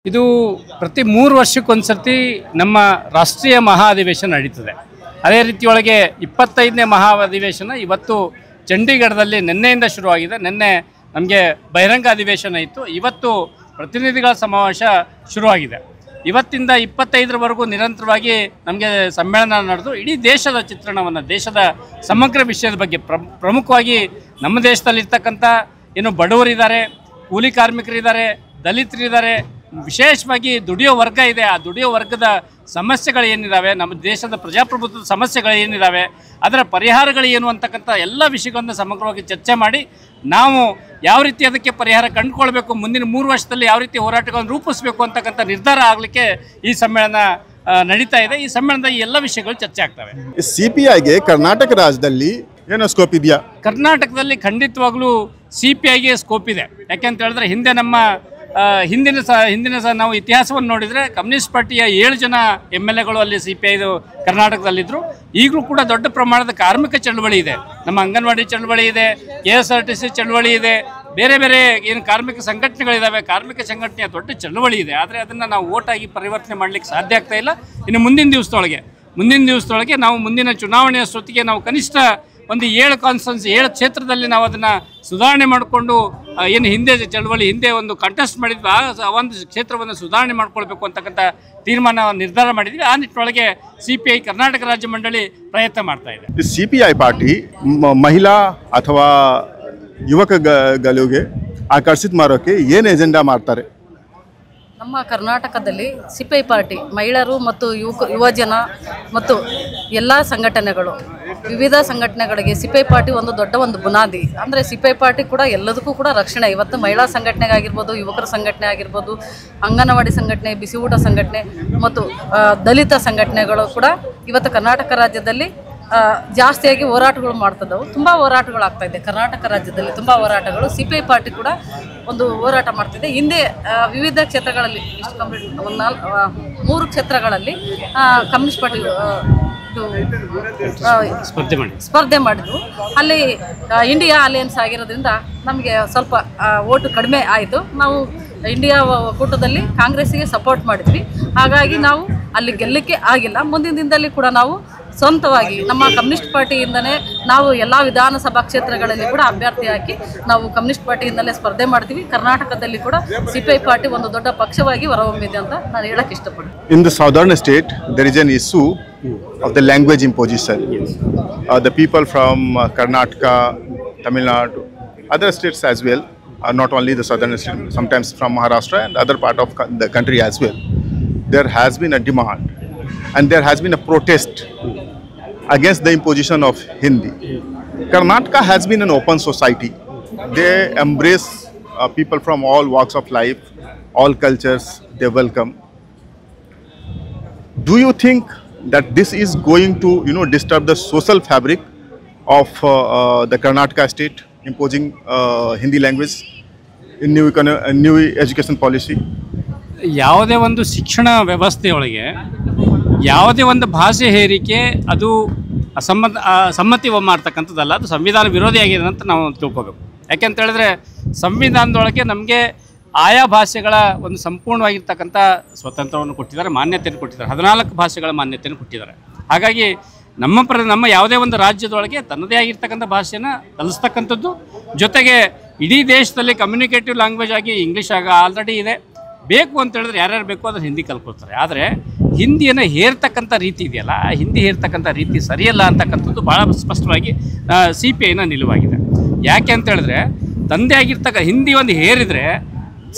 ಇದು ಪ್ರತಿ 3 ವರ್ಷಕ್ಕೊಂದ್ಸರ್ತಿ ನಮ್ಮ ರಾಷ್ಟ್ರೀಯ ಮಹಾ ಅಧಿವೇಶನ ನಡೀತದೆ. ಅದೇ ರೀತಿಯೊಳಗೆ 25ನೇ ಮಹಾ ಅಧಿವೇಶನ ಇವತ್ತು ಚಂಡೀಗಢದಲ್ಲಿ ನಿನ್ನೆಯಿಂದ ಶುರುವಾಗಿದೆ. ನಿನ್ನೆ ನಮಗೆ ಬಹಿರಂಗ ಅಧಿವೇಶನ ಇತ್ತು. ಇವತ್ತು ಪ್ರತಿನಿಧಿಗಳ ಸಮಾವೇಶ ಶುರುವಾಗಿದೆ. ಇವತ್ತಿಂದ 25ರವರೆಗೂ ನಿರಂತರವಾಗಿ ನಮಗೆ ಸಮ್ಮೇಳನ ನಡೆದು ಇಡೀ ದೇಶದ ಚಿತ್ರಣವನ್ನು, ದೇಶದ ಸಮಗ್ರ ವಿಷಯದ ಬಗ್ಗೆ ಪ್ರಮುಖವಾಗಿ ನಮ್ಮ ದೇಶದಲ್ಲಿರ್ತಕ್ಕಂಥ ಏನು ಬಡವರಿದ್ದಾರೆ, ಕೂಲಿ ಕಾರ್ಮಿಕರಿದ್ದಾರೆ, ದಲಿತರಿದ್ದಾರೆ, ವಿಶೇಷವಾಗಿ ದುಡಿಯೋ ವರ್ಗ ಇದೆ. ಆ ದುಡಿಯೋ ವರ್ಗದ ಸಮಸ್ಯೆಗಳು ಏನಿದ್ದಾವೆ, ನಮ್ಮ ದೇಶದ ಪ್ರಜಾಪ್ರಭುತ್ವದ ಸಮಸ್ಯೆಗಳು ಏನಿದ್ದಾವೆ, ಅದರ ಪರಿಹಾರಗಳು ಏನು ಅಂತಕ್ಕಂಥ ಎಲ್ಲ ವಿಷಯಗಳನ್ನು ಸಮಗ್ರವಾಗಿ ಚರ್ಚೆ ಮಾಡಿ ನಾವು ಯಾವ ರೀತಿ ಅದಕ್ಕೆ ಪರಿಹಾರ ಕಂಡುಕೊಳ್ಬೇಕು, ಮುಂದಿನ 3 ವರ್ಷದಲ್ಲಿ ಯಾವ ರೀತಿ ಹೋರಾಟಗಳನ್ನು ರೂಪಿಸಬೇಕು ಅಂತಕ್ಕಂಥ ನಿರ್ಧಾರ ಆಗಲಿಕ್ಕೆ ಈ ಸಮ್ಮೇಳನ ನಡೀತಾ ಇದೆ. ಈ ಸಮ್ಮೇಳನದ ಈ ಎಲ್ಲ ವಿಷಯಗಳು ಚರ್ಚೆ ಆಗ್ತವೆ. ಸಿಪಿಐಗೆ ಕರ್ನಾಟಕ ರಾಜ್ಯದಲ್ಲಿ ಏನೋ ಸ್ಕೋಪ್ ಇದೆಯಾ? ಕರ್ನಾಟಕದಲ್ಲಿ ಖಂಡಿತವಾಗ್ಲೂ ಸಿಪಿಐಗೆ ಸ್ಕೋಪ್ ಇದೆ. ಯಾಕೆಂತ ಹೇಳಿದ್ರೆ ಹಿಂದಿನ ನಾವು ಇತಿಹಾಸವನ್ನು ನೋಡಿದರೆ ಕಮ್ಯುನಿಸ್ಟ್ ಪಾರ್ಟಿಯ 7 ಜನ MLAಗಳು ಅಲ್ಲಿ ಸಿಪಿಐದು ಕರ್ನಾಟಕದಲ್ಲಿದ್ದರು. ಈಗಲೂ ಕೂಡ ದೊಡ್ಡ ಪ್ರಮಾಣದ ಕಾರ್ಮಿಕ ಚಳವಳಿ ಇದೆ, ನಮ್ಮ ಅಂಗನವಾಡಿ ಚಳವಳಿ ಇದೆ, KSRTC ಚಳವಳಿ ಇದೆ, ಬೇರೆ ಬೇರೆ ಏನು ಕಾರ್ಮಿಕ ಸಂಘಟನೆಗಳಿದ್ದಾವೆ, ಕಾರ್ಮಿಕ ಸಂಘಟನೆಯ ದೊಡ್ಡ ಚಳವಳಿ ಇದೆ. ಆದರೆ ಅದನ್ನು ನಾವು ಓಟಾಗಿ ಪರಿವರ್ತನೆ ಮಾಡಲಿಕ್ಕೆ ಸಾಧ್ಯ ಆಗ್ತಾ ಇಲ್ಲ. ಇನ್ನು ಮುಂದಿನ ದಿವಸದೊಳಗೆ ನಾವು ಮುಂದಿನ ಚುನಾವಣೆಯ ಅಷ್ಟೊತ್ತಿಗೆ ನಾವು ಕನಿಷ್ಠ ಒಂದು 7 ಕ್ಷೇತ್ರದಲ್ಲಿ ನಾವು ಅದನ್ನು ಸುಧಾರಣೆ ಮಾಡಿಕೊಂಡು, ಏನು ಹಿಂದೆ ಒಂದು ಕಂಟೆಸ್ಟ್ ಮಾಡಿದ್ವಿ, ಆ ಒಂದು ಕ್ಷೇತ್ರವನ್ನು ಸುಧಾರಣೆ ಮಾಡ್ಕೊಳ್ಬೇಕು ಅಂತಕ್ಕಂಥ ನಿರ್ಧಾರ ಮಾಡಿದ್ವಿ. ಆ ನಿಟ್ಟಿನೊಳಗೆ ಸಿಪಿಐ ಕರ್ನಾಟಕ ರಾಜ್ಯ ಮಂಡಳಿ ಪ್ರಯತ್ನ ಮಾಡ್ತಾ ಇದೆ. ಸಿಪಿಐ ಪಾರ್ಟಿ ಮಹಿಳಾ ಅಥವಾ ಯುವಕಗಳಿಗೆ ಆಕರ್ಷಿತ ಮಾಡೋಕ್ಕೆ ಏನು ಎಜೆಂಡಾ ಮಾಡ್ತಾರೆ? ನಮ್ಮ ಕರ್ನಾಟಕದಲ್ಲಿ ಸಿಪಿಐ ಪಾರ್ಟಿ ಮಹಿಳೆಯರು ಮತ್ತು ಯುವಜನ ಮತ್ತು ಎಲ್ಲ ಸಂಘಟನೆಗಳು, ವಿವಿಧ ಸಂಘಟನೆಗಳಿಗೆ ಸಿಪಿಐ ಪಾರ್ಟಿ ಒಂದು ದೊಡ್ಡ ಬುನಾದಿ. ಅಂದರೆ ಸಿಪಿಐ ಪಾರ್ಟಿ ಕೂಡ ಎಲ್ಲದಕ್ಕೂ ಕೂಡ ರಕ್ಷಣೆ. ಇವತ್ತು ಮಹಿಳಾ ಸಂಘಟನೆಗಾಗಿರ್ಬೋದು, ಯುವಕರ ಸಂಘಟನೆ ಆಗಿರ್ಬೋದು, ಅಂಗನವಾಡಿ ಸಂಘಟನೆ, ಬಿಸಿ ಊಟ ಸಂಘಟನೆ ಮತ್ತು ದಲಿತ ಸಂಘಟನೆಗಳು ಕೂಡ ಇವತ್ತು ಕರ್ನಾಟಕ ರಾಜ್ಯದಲ್ಲಿ ಜಾಸ್ತಿಯಾಗಿ ಹೋರಾಟಗಳು ಮಾಡ್ತಿದ್ದವು. ತುಂಬ ಹೋರಾಟಗಳಾಗ್ತಾಯಿದೆ ಕರ್ನಾಟಕ ರಾಜ್ಯದಲ್ಲಿ, ತುಂಬ ಹೋರಾಟಗಳು. ಸಿಪಿಐ ಪಾರ್ಟಿ ಕೂಡ ಒಂದು ಹೋರಾಟ ಮಾಡ್ತಿದೆ. ಹಿಂದೆ ವಿವಿಧ ಕ್ಷೇತ್ರಗಳಲ್ಲಿ 3 ಕ್ಷೇತ್ರಗಳಲ್ಲಿ ಕಮ್ಯುನಿಸ್ಟ್ ಪಾರ್ಟಿ ಸ್ಪರ್ಧೆ ಮಾಡಿದ್ರು. ಅಲ್ಲಿ ಇಂಡಿಯಾ ಅಲಯನ್ಸ್ ಆಗಿರೋದ್ರಿಂದ ನಮಗೆ ಸ್ವಲ್ಪ ಓಟು ಕಡಿಮೆ ಆಯಿತು. ನಾವು ಇಂಡಿಯಾ ಒಕ್ಕೂಟದಲ್ಲಿ ಕಾಂಗ್ರೆಸ್ಸಿಗೆ ಸಪೋರ್ಟ್ ಮಾಡಿದ್ವಿ. ಹಾಗಾಗಿ ನಾವು ಅಲ್ಲಿ ಗೆಲ್ಲಕ್ಕೆ ಆಗಿಲ್ಲ. ಮುಂದಿನ ದಿನದಲ್ಲಿ ಕೂಡ ನಾವು ಸ್ವಂತವಾಗಿ ನಮ್ಮ ಕಮ್ಯುನಿಸ್ಟ್ ಪಾರ್ಟಿಯಿಂದನೇ ನಾವು ಎಲ್ಲ ವಿಧಾನಸಭಾ ಕ್ಷೇತ್ರಗಳಲ್ಲಿ ಕೂಡ ಅಭ್ಯರ್ಥಿ ಹಾಕಿ ನಾವು ಕಮ್ಯುನಿಸ್ಟ್ ಪಾರ್ಟಿಯಿಂದಲೇ ಸ್ಪರ್ಧೆ ಮಾಡ್ತೀವಿ. ಕರ್ನಾಟಕದಲ್ಲಿ ಕೂಡ ಸಿಪಿಐ ಪಾರ್ಟಿ ಒಂದು ದೊಡ್ಡ ಪಕ್ಷವಾಗಿ ಹೊರಹೊಮ್ಮಿದೆ ಅಂತ ನಾನು ಹೇಳಕ್ಕೆ ಇಷ್ಟಪಡ್ತೀನಿ. In the southern state there is an issue of the language imposition. The people from Karnataka, Tamil Nadu, other states as well, not only the southern state, sometimes from Maharashtra and other part of the country as well, there has been a demand and there has been a protest against the imposition of Hindi. Karnataka has been an open society. They embrace people from all walks of life, all cultures, they welcome. Do you think that this is going to disturb the social fabric of the Karnataka state, imposing Hindi language in new education policy? ಯಾವುದೇ ಒಂದು ಶಿಕ್ಷಣ ವ್ಯವಸ್ಥೆಯೊಳಗೆ ಯಾವುದೇ ಒಂದು ಭಾಷೆ ಹೇರಿಕೆ ಅದು ಸಮ್ಮತಿ ಮಾಡ್ತಕ್ಕಂಥದ್ದಲ್ಲ, ಅದು ಸಂವಿಧಾನ ವಿರೋಧಿಯಾಗಿದೆ ಅಂತ ನಾವು ತಿಳ್ಕೊಬೇಕು. ಯಾಕೆಂತ ಹೇಳಿದ್ರೆ ಸಂವಿಧಾನದೊಳಗೆ ನಮಗೆ ಆಯಾ ಭಾಷೆಗಳ ಒಂದು ಸಂಪೂರ್ಣವಾಗಿರ್ತಕ್ಕಂಥ ಸ್ವತಂತ್ರವನ್ನು ಕೊಟ್ಟಿದ್ದಾರೆ, ಮಾನ್ಯತೆಯನ್ನು ಕೊಟ್ಟಿದ್ದಾರೆ. 14 ಭಾಷೆಗಳ ಮಾನ್ಯತೆಯನ್ನು ಕೊಟ್ಟಿದ್ದಾರೆ. ಹಾಗಾಗಿ ನಮ್ಮ ಯಾವುದೇ ಒಂದು ರಾಜ್ಯದೊಳಗೆ ತನ್ನದೇ ಆಗಿರ್ತಕ್ಕಂಥ ಭಾಷೆಯನ್ನು ಕಲಿಸ್ತಕ್ಕಂಥದ್ದು, ಜೊತೆಗೆ ಇಡೀ ದೇಶದಲ್ಲಿ ಕಮ್ಯುನಿಕೇಟಿವ್ ಲ್ಯಾಂಗ್ವೇಜ್ ಆಗಿ ಇಂಗ್ಲೀಷ್ ಆಲ್ರೆಡಿ ಇದೆ. ಬೇಕು ಅಂತ ಹೇಳಿದ್ರೆ ಯಾರ್ಯಾರು ಬೇಕೋ ಅದನ್ನು ಹಿಂದಿ ಕಲ್ಕೊಳ್ತಾರೆ. ಆದರೆ ಹಿಂದಿಯನ್ನು ಹೇರ್ತಕ್ಕಂಥ ರೀತಿ ಇದೆಯಲ್ಲ, ಆ ಹಿಂದಿ ಹೇರ್ತಕ್ಕಂಥ ರೀತಿ ಸರಿಯಲ್ಲ ಅಂತಕ್ಕಂಥದ್ದು ಭಾಳ ಸ್ಪಷ್ಟವಾಗಿ ಸಿಪಿಐನ ನಿಲುವಾಗಿದೆ. ಯಾಕೆ ಅಂತ ಹೇಳಿದ್ರೆ ಹಿಂದಿ ಒಂದು ಹೇರಿದರೆ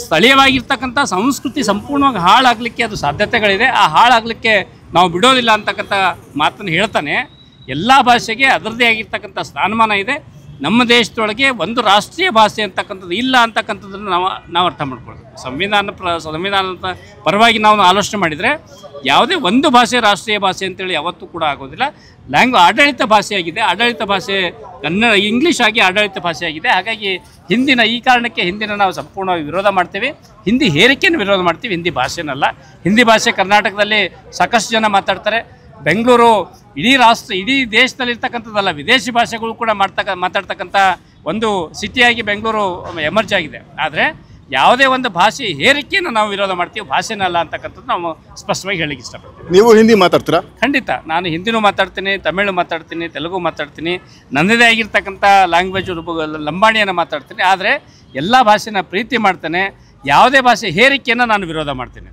ಸ್ಥಳೀಯವಾಗಿರ್ತಕ್ಕಂಥ ಸಂಸ್ಕೃತಿ ಸಂಪೂರ್ಣವಾಗಿ ಹಾಳಾಗಲಿಕ್ಕೆ ಅದು ಸಾಧ್ಯತೆಗಳಿದೆ. ಆ ಹಾಳಾಗಲಿಕ್ಕೆ ನಾವು ಬಿಡೋದಿಲ್ಲ ಅಂತಕ್ಕಂಥ ಮಾತನ್ನು ಹೇಳ್ತಾನೆ. ಎಲ್ಲ ಭಾಷೆಗೆ ಅದರದ್ದೇ ಆಗಿರ್ತಕ್ಕಂಥ ಸ್ಥಾನಮಾನ ಇದೆ. ನಮ್ಮ ದೇಶದೊಳಗೆ ಒಂದು ರಾಷ್ಟ್ರೀಯ ಭಾಷೆ ಅಂತಕ್ಕಂಥದ್ದು ಇಲ್ಲ ಅಂತಕ್ಕಂಥದ್ದನ್ನು ನಾವು ಅರ್ಥ ಮಾಡ್ಕೊಳ್ಬೇಕು. ಸಂವಿಧಾನದ ಪರವಾಗಿ ನಾವು ಆಲೋಚನೆ ಮಾಡಿದರೆ ಯಾವುದೇ ಒಂದು ಭಾಷೆ ರಾಷ್ಟ್ರೀಯ ಭಾಷೆ ಅಂತೇಳಿ ಯಾವತ್ತೂ ಕೂಡ ಆಗೋದಿಲ್ಲ. ಆಡಳಿತ ಭಾಷೆಯಾಗಿದೆ. ಆಡಳಿತ ಭಾಷೆ ಇಂಗ್ಲೀಷ್ ಆಗಿ ಆಡಳಿತ ಭಾಷೆಯಾಗಿದೆ. ಹಾಗಾಗಿ ಈ ಕಾರಣಕ್ಕೆ ಹಿಂದಿನ ನಾವು ಸಂಪೂರ್ಣವಾಗಿ ವಿರೋಧ ಮಾಡ್ತೀವಿ. ಹಿಂದಿ ಹೇರಿಕೆಯನ್ನು ವಿರೋಧ ಮಾಡ್ತೀವಿ, ಹಿಂದಿ ಭಾಷೆನಲ್ಲ. ಹಿಂದಿ ಭಾಷೆ ಕರ್ನಾಟಕದಲ್ಲಿ ಸಾಕಷ್ಟು ಜನ ಮಾತಾಡ್ತಾರೆ. ಬೆಂಗಳೂರು ಇಡೀ ದೇಶದಲ್ಲಿರ್ತಕ್ಕಂಥದ್ದಲ್ಲ, ವಿದೇಶಿ ಭಾಷೆಗಳು ಕೂಡ ಮಾತಾಡ್ತಕ್ಕಂಥ ಒಂದು ಸಿಟಿಯಾಗಿ ಬೆಂಗಳೂರು ಎಮರ್ಜ್ ಆಗಿದೆ. ಆದರೆ ಯಾವುದೇ ಒಂದು ಭಾಷೆ ಹೇರಿಕೆಯನ್ನು ನಾವು ವಿರೋಧ ಮಾಡ್ತೀವಿ, ಭಾಷೆನಲ್ಲ ಅಂತಕ್ಕಂಥದ್ದು ನಾವು ಸ್ಪಷ್ಟವಾಗಿ ಹೇಳಲಿಕ್ಕೆ ಇಷ್ಟಪಡ್ತೀವಿ. ನೀವು ಹಿಂದಿ ಮಾತಾಡ್ತೀರಾ? ಖಂಡಿತ ನಾನು ಹಿಂದಿನೂ ಮಾತಾಡ್ತೀನಿ, ತಮಿಳು ಮಾತಾಡ್ತೀನಿ, ತೆಲುಗು ಮಾತಾಡ್ತೀನಿ, ನನ್ನದೇ ಆಗಿರ್ತಕ್ಕಂಥ ಲ್ಯಾಂಗ್ವೇಜ್ ಲಂಬಾಣಿಯನ್ನು ಮಾತಾಡ್ತೀನಿ. ಆದರೆ ಎಲ್ಲ ಭಾಷೆನ ಪ್ರೀತಿ ಮಾಡ್ತೇನೆ, ಯಾವುದೇ ಭಾಷೆ ಹೇರಿಕೆಯನ್ನು ನಾನು ವಿರೋಧ ಮಾಡ್ತೀನಿ.